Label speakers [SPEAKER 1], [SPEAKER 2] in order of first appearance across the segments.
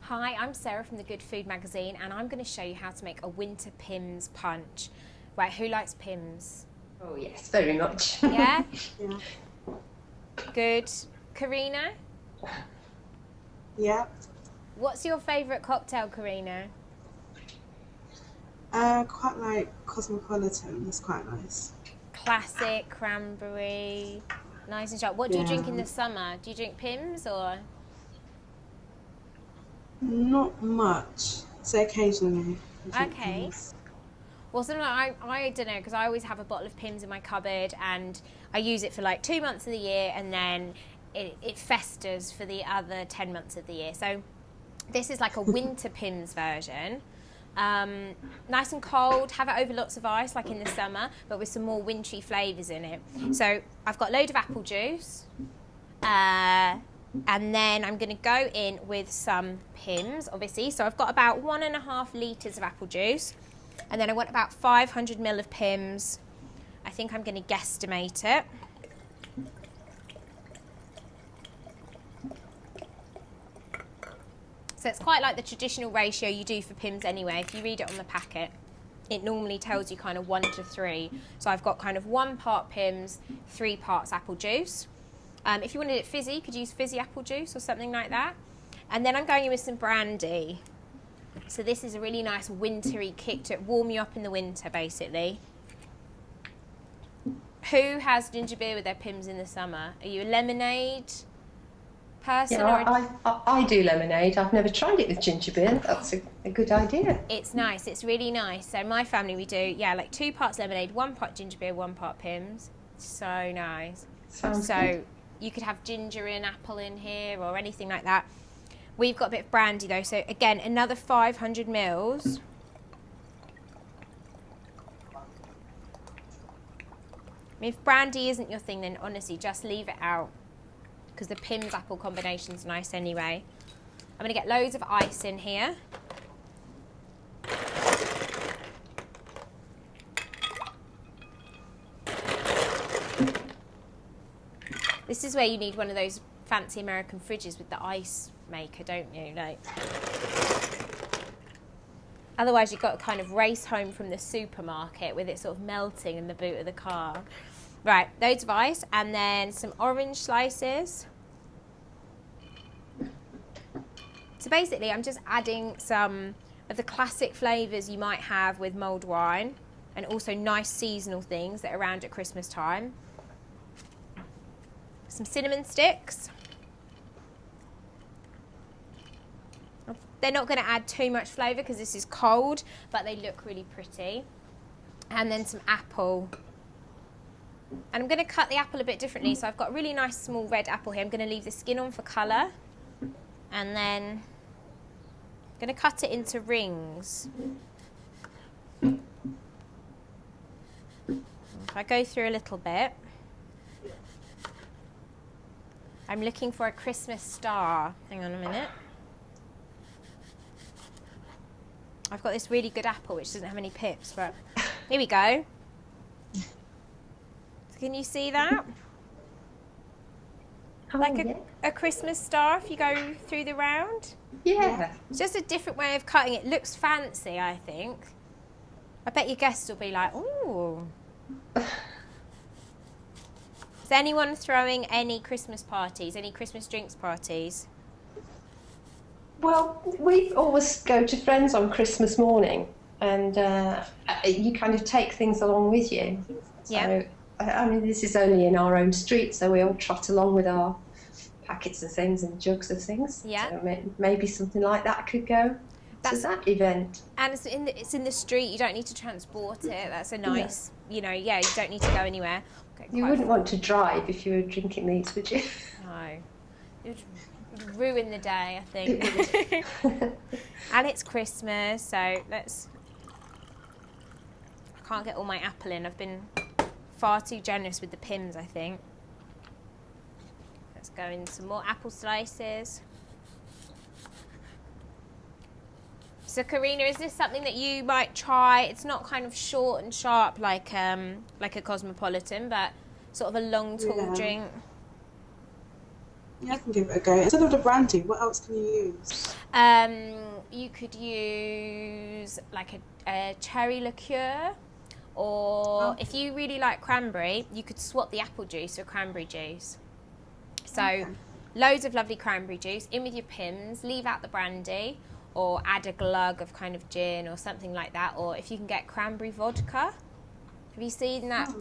[SPEAKER 1] Hi, I'm Sarah from the Good Food magazine, and I'm going to show you how to make a Winter Pimms Punch. Right, who likes Pimms?
[SPEAKER 2] Oh yes, very much.
[SPEAKER 1] Yeah?
[SPEAKER 3] Yeah.
[SPEAKER 1] Good. Karina?
[SPEAKER 3] Yeah.
[SPEAKER 1] What's your favourite cocktail, Karina?
[SPEAKER 3] Quite like Cosmopolitan. It's quite nice.
[SPEAKER 1] Classic, cranberry, nice and sharp. What do you drink in
[SPEAKER 3] Yeah.
[SPEAKER 1] the summer? Do you drink Pimms or?
[SPEAKER 3] Not much. So occasionally I drink
[SPEAKER 1] Okay.
[SPEAKER 3] things.
[SPEAKER 1] Well, something like I don't know, because I always have a bottle of Pimms in my cupboard and I use it for like 2 months of the year, and then it festers for the other 10 months of the year. So this is like a Winter Pimms version. Nice and cold, have it over lots of ice like in the summer, but with some more wintry flavours in it. So I've got a load of apple juice, and then I'm going to go in with some Pimms, obviously. So I've got about 1.5 litres of apple juice, and then I want about 500 ml of Pimms. I think I'm going to guesstimate it. So it's quite like the traditional ratio you do for Pimms anyway. If you read it on the packet, it normally tells you kind of 1 to 3. So I've got kind of 1 part Pimms, 3 parts apple juice. If you wanted it fizzy, you could use fizzy apple juice or something like that. And then I'm going in with some brandy. So this is a really nice wintry kick to warm you up in the winter, basically. Who has ginger beer with their Pimms in the summer? Are you a lemonade person?
[SPEAKER 2] Yeah, I do lemonade. I've never tried it with ginger beer. That's a good idea.
[SPEAKER 1] It's nice. It's really nice. So my family, we do, like 2 parts lemonade, 1 part ginger beer, 1 part Pimms. So nice.
[SPEAKER 2] Sounds
[SPEAKER 1] So
[SPEAKER 2] good.
[SPEAKER 1] you could have ginger and apple in here or anything like that. We've got a bit of brandy though. So again, another 500 mils. I mean, if brandy isn't your thing, then honestly, just leave it out, because the Pimms apple combination's nice anyway. I'm going to get loads of ice in here. This is where you need one of those fancy American fridges with the ice maker, don't you? Like, otherwise you've got to kind of race home from the supermarket with it sort of melting in the boot of the car. Right, loads of ice, and then some orange slices. So basically I'm just adding some of the classic flavours you might have with mulled wine, and also nice seasonal things that are around at Christmas time. Some cinnamon sticks. They're not going to add too much flavour because this is cold, but they look really pretty. And then some apple. And I'm going to cut the apple a bit differently. So I've got a really nice small red apple here. I'm going to leave the skin on for colour. And then I'm going to cut it into rings. If I go through a little bit. I'm looking for a Christmas star. Hang on a minute. I've got this really good apple which doesn't have any pips, but here we go. Can you see that?
[SPEAKER 2] Oh,
[SPEAKER 1] Like
[SPEAKER 2] yeah.
[SPEAKER 1] a Christmas star if you go through the round.
[SPEAKER 2] Yeah.
[SPEAKER 1] It's just a different way of cutting it. Looks fancy, I think. I bet your guests will be like, ooh. Is anyone throwing any Christmas parties, any Christmas drinks parties?
[SPEAKER 2] Well, we always go to friends on Christmas morning, and you kind of take things along with you. So,
[SPEAKER 1] Yeah.
[SPEAKER 2] I mean, this is only in our own street, so we all trot along with our packets of things and jugs of things.
[SPEAKER 1] Yeah.
[SPEAKER 2] So maybe something like that could go to that event.
[SPEAKER 1] And it's in the street. You don't need to transport it. That's a nice, you don't need to go anywhere. Okay,
[SPEAKER 2] You wouldn't want to drive if you were drinking these, would you?
[SPEAKER 1] No. It would ruin the day, I think. And it's Christmas, so I can't get all my apple in. I've been far too generous with the Pimms, I think. Let's go in some more apple slices. So Karina, is this something that you might try? It's not kind of short and sharp like a Cosmopolitan, but sort of a long, tall drink.
[SPEAKER 3] Yeah, I can give it a go. Instead of the brandy, what else can you use?
[SPEAKER 1] You could use like a cherry liqueur, or if you really like cranberry, you could swap the apple juice for cranberry juice. So loads of lovely cranberry juice in with your Pimms, leave out the brandy, or add a glug of kind of gin or something like that. Or if you can get cranberry vodka. Have you seen that?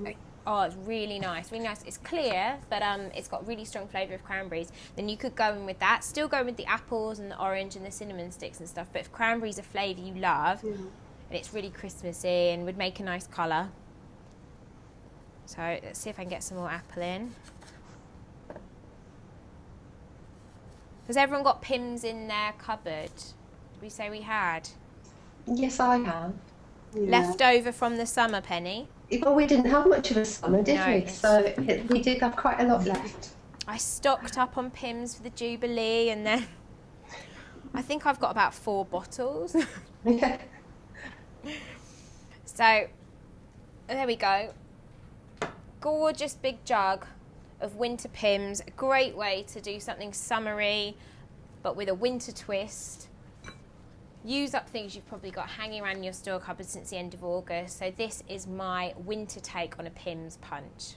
[SPEAKER 1] Oh, it's really nice, really nice. It's clear, but it's got really strong flavour of cranberries. Then you could go in with that. Still go in with the apples and the orange and the cinnamon sticks and stuff. But if cranberry's a flavour you love, and it's really Christmassy and would make a nice colour. So let's see if I can get some more apple in. Has everyone got Pimms in their cupboard? Did we say we had?
[SPEAKER 2] Yes, I have.
[SPEAKER 3] Yeah.
[SPEAKER 1] Left over from the summer, Penny?
[SPEAKER 2] Well, we didn't have much of a summer, did
[SPEAKER 1] No,
[SPEAKER 2] we?
[SPEAKER 1] it's-
[SPEAKER 2] So we did have quite a lot left.
[SPEAKER 1] I stocked up on Pimms for the Jubilee, and then I think I've got about 4 bottles.
[SPEAKER 2] Yeah.
[SPEAKER 1] So there we go. Gorgeous big jug of Winter Pimms. A great way to do something summery, but with a winter twist. Use up things you've probably got hanging around in your store cupboard since the end of August. So this is my winter take on a Pimms Punch.